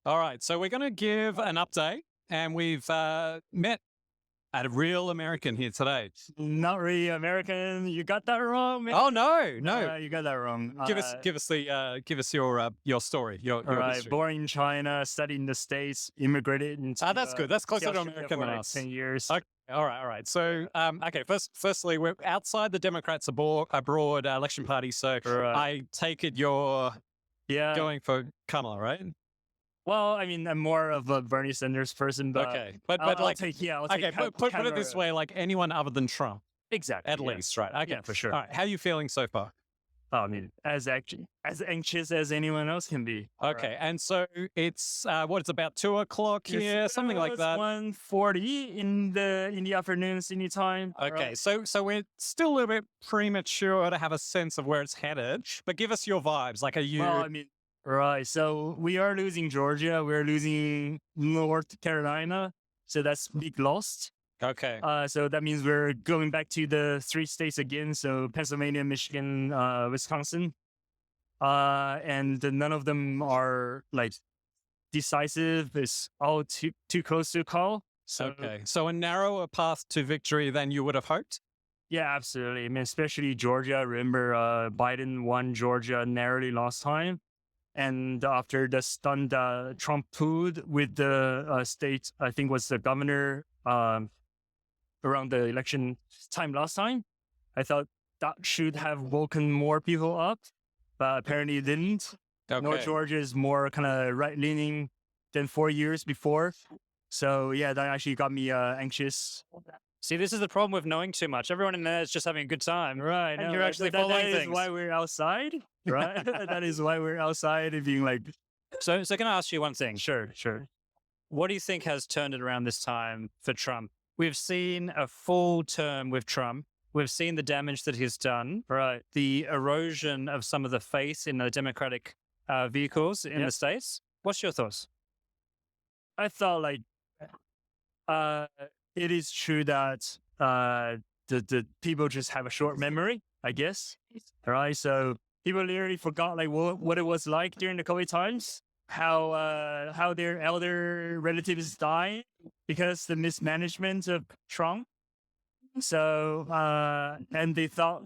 All right. So we're going to give an update, and we've met a real American here today. Not really American. You got that wrong, man. Oh no! You got that wrong. Give us your story, your all right. history. Born in China, studied in the States, immigrated into. That's good. That's closer to Australia American for than like us. 10 years. Okay. All right. So, okay. Firstly, we're outside the Democrats abroad election party. So Right. I take it you're Yeah. going for Kamala, right? Well, I mean, I'm more of a Bernie Sanders person, but Okay, but I'll like, take okay, put it this way, like anyone other than Trump, Exactly. at least, right? Okay, Yeah, for sure. All right, how are you feeling so far? I mean, as anxious as anyone else can be. Okay, and so it's it's about 2 o'clock here, something like that. 1:40 in the afternoon, Sydney time. Okay, so we're still a little bit premature to have a sense of where it's headed, but give us your vibes. Like, are you? Well, I mean, right. So we are losing Georgia. We're losing North Carolina. So that's big loss. Okay. So that means we're going back to the 3 states again. So Pennsylvania, Michigan, Wisconsin. And none of them are like decisive. It's all too close to call. So, Okay. So a narrower path to victory than you would have hoped? Yeah, absolutely. I mean, especially Georgia. Remember, Biden won Georgia narrowly last time. And after the stunt Trump pulled with the state, I think was the governor around the election time last time, I thought that should have woken more people up, but apparently it didn't. Okay. North Georgia is more kind of right-leaning than 4 years before. So yeah, that actually got me anxious. See, this is the problem with knowing too much. Everyone in there is just having a good time. Right. And no, you're actually that following is things. why we're outside, right? That is why we're outside and being like, So can I ask you one thing? sure. What do you think has turned it around this time for Trump? We've seen a full term with Trump. We've seen the damage that he's done, Right. the erosion of some of the faith in the Democratic vehicles in the States. What's your thoughts? I thought like, it is true that the people just have a short memory, I guess. Right. So people literally forgot like what it was like during the COVID times, how their elder relatives died because the mismanagement of Trump. So and they thought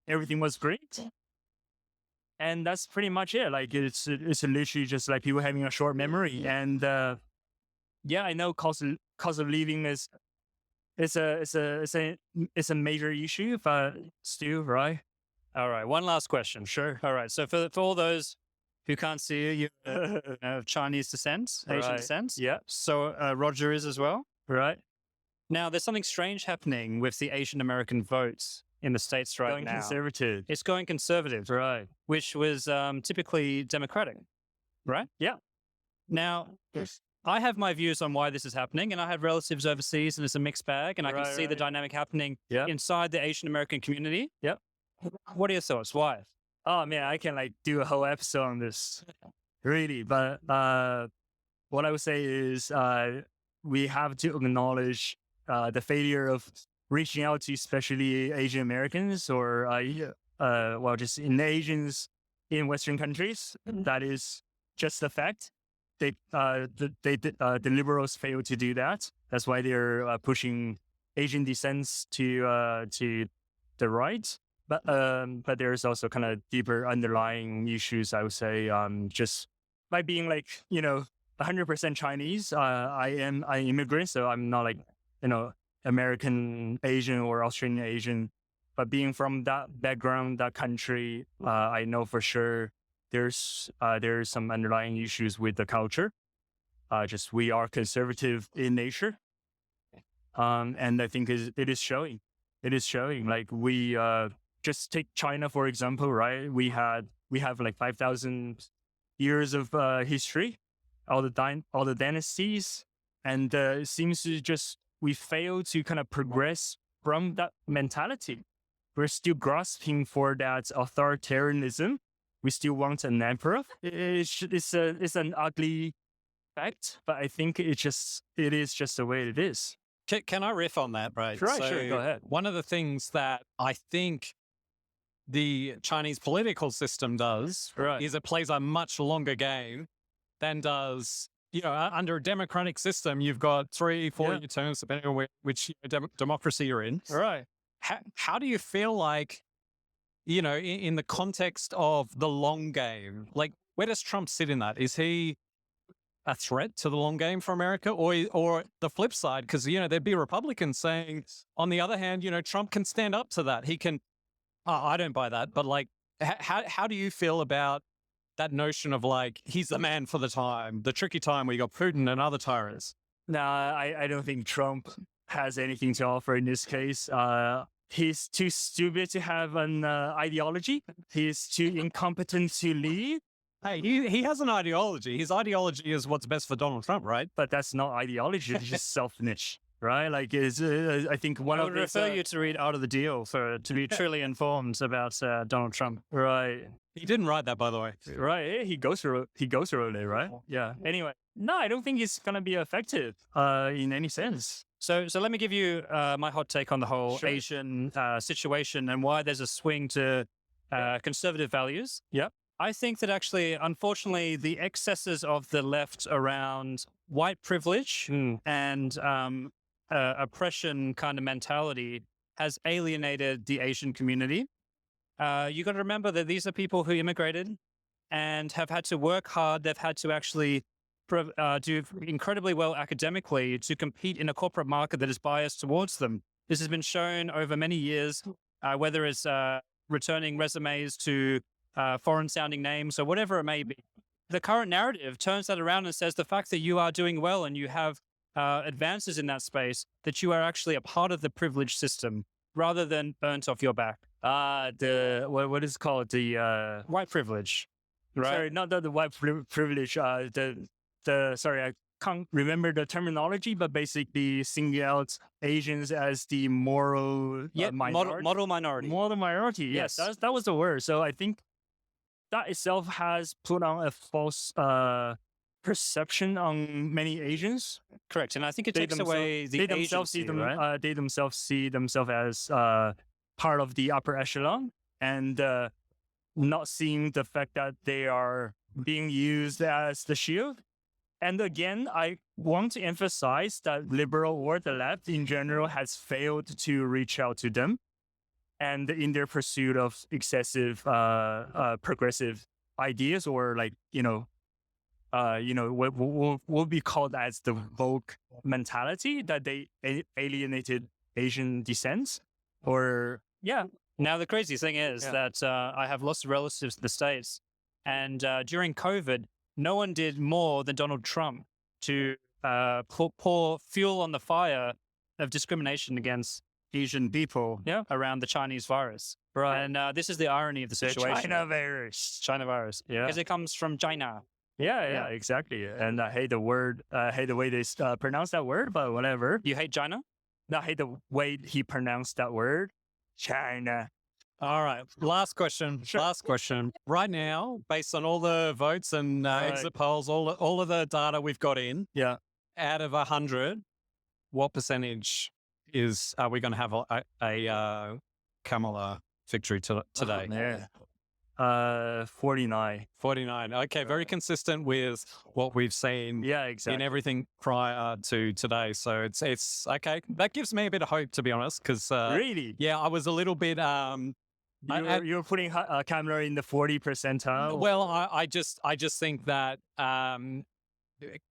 everything was great. And that's pretty much it. Like it's literally just like people having a short memory. And yeah, I know cost of living is it's a major issue, but still, right? All right. One last question. Sure. All right. So for all those who can't see you, you're of Chinese descent, Asian Right. descent. Yeah. So Roger is as well. Right. Now, there's something strange happening with the Asian American votes in the States right Going now. conservative. It's going conservative, Right. which was typically Democratic, right? Yeah. Now, I have my views on why this is happening, and I have relatives overseas, and it's a mixed bag, and I can Right, see the right. dynamic happening Yeah. inside the Asian American community. Yep. What are your thoughts? Why? Oh man, I can like do a whole episode on this. Really. But what I would say is we have to acknowledge the failure of reaching out to especially Asian Americans or just in Asians in Western countries. That is just a fact. The liberals failed to do that. That's why they're pushing Asian descents to the right. But there's also kind of deeper underlying issues. I would say just by being like 100% Chinese. I'm immigrant, so I'm not like American Asian or Australian Asian. But being from that background, that country, I know for sure there's some underlying issues with the culture. Just we are conservative in nature, and I think it is showing. It is showing. Like we just take China for example, right? We have like 5,000 years of history, all the dynasties, and it seems to just we fail to kind of progress from that mentality. We're still grasping for that authoritarianism. We still want an emperor. It's an ugly fact, but I think it is just the way it is. Can I riff on that, right? Sure, go ahead. One of the things that I think the Chinese political system does Right. is it plays a much longer game than does, under a democratic system, you've got 3, 4-year terms, depending on which democracy you're in. Right. How do you feel like, in the context of the long game, like where does Trump sit in that? Is he a threat to the long game for America, or the flip side? Because, there'd be Republicans saying, on the other hand, Trump can stand up to that. He can, I don't buy that. But like, how do you feel about that notion of like, he's the man for the tricky time where you got Putin and other tyrants? No, I don't think Trump has anything to offer in this case. He's too stupid to have an ideology. He's too incompetent to lead. Hey, he has an ideology. His ideology is what's best for Donald Trump, right? But that's not ideology. It's just self-niche, right? Like, I think one I of would refer you to read Out of the Deal to be truly informed about Donald Trump. Right. He didn't write that, by the way. Right. He goes through it, right? Yeah. Anyway, no, I don't think it's going to be effective in any sense. So let me give you my hot take on the whole Sure. Asian situation and why there's a swing to conservative values. Yep. I think that actually, unfortunately, the excesses of the left around white privilege and oppression kind of mentality has alienated the Asian community. You got to remember that these are people who immigrated and have had to work hard. They've had to actually do incredibly well academically to compete in a corporate market that is biased towards them. This has been shown over many years, whether it's returning resumes to foreign-sounding names or whatever it may be. The current narrative turns that around and says the fact that you are doing well and you have advances in that space, that you are actually a part of the privilege system rather than burnt off your back. What is it called? The White privilege, right? sorry, not the white privilege. Sorry, I can't remember the terminology, but basically singling out Asians as the moral minority. Model minority. Moral minority. Yes, Yes. that was the word. So I think that itself has put on a false perception on many Asians. Correct. And I think it takes away the they themselves see agency, right? they themselves see themselves as part of the upper echelon, and not seeing the fact that they are being used as the shield. And again, I want to emphasize that liberal or the left in general has failed to reach out to them, and in their pursuit of excessive progressive ideas, or like what will be called as the woke mentality, that they alienated Asian descent, or Now, the crazy thing is Yeah. that I have lots of relatives in the States. And during COVID, no one did more than Donald Trump to pour fuel on the fire of discrimination against Asian people around the Chinese virus. Right. And this is the irony of the the situation. China virus. China virus. Yeah. Because it comes from China. Yeah, exactly. And I hate the word. I hate the way they pronounce that word, but whatever. You hate China? I hate the way he pronounced that word. China. All right. Last question. Sure. Last question. Right now, based on all the votes and Right. exit polls, all of the data we've got in, Yeah. out of 100, what percentage are we going to have a Kamala victory today? Yeah. 49. 49. Okay, very consistent with what we've seen Yeah, in exactly. everything prior to today. So it's okay. That gives me a bit of hope, to be honest, because Really? yeah, I was a little bit You're putting Kamala in the 40 percentile? well, I just think that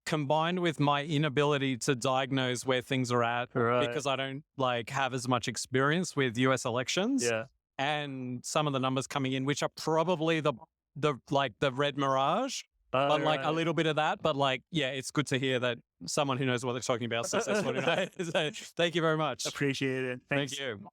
combined with my inability to diagnose where things are at, Right. because I don't have as much experience with US elections, Yeah. and some of the numbers coming in, which are probably the red mirage, but like a little bit of that. But it's good to hear that someone who knows what they're talking about says that's what it is. So, thank you very much. Appreciate it. Thanks. Thank you.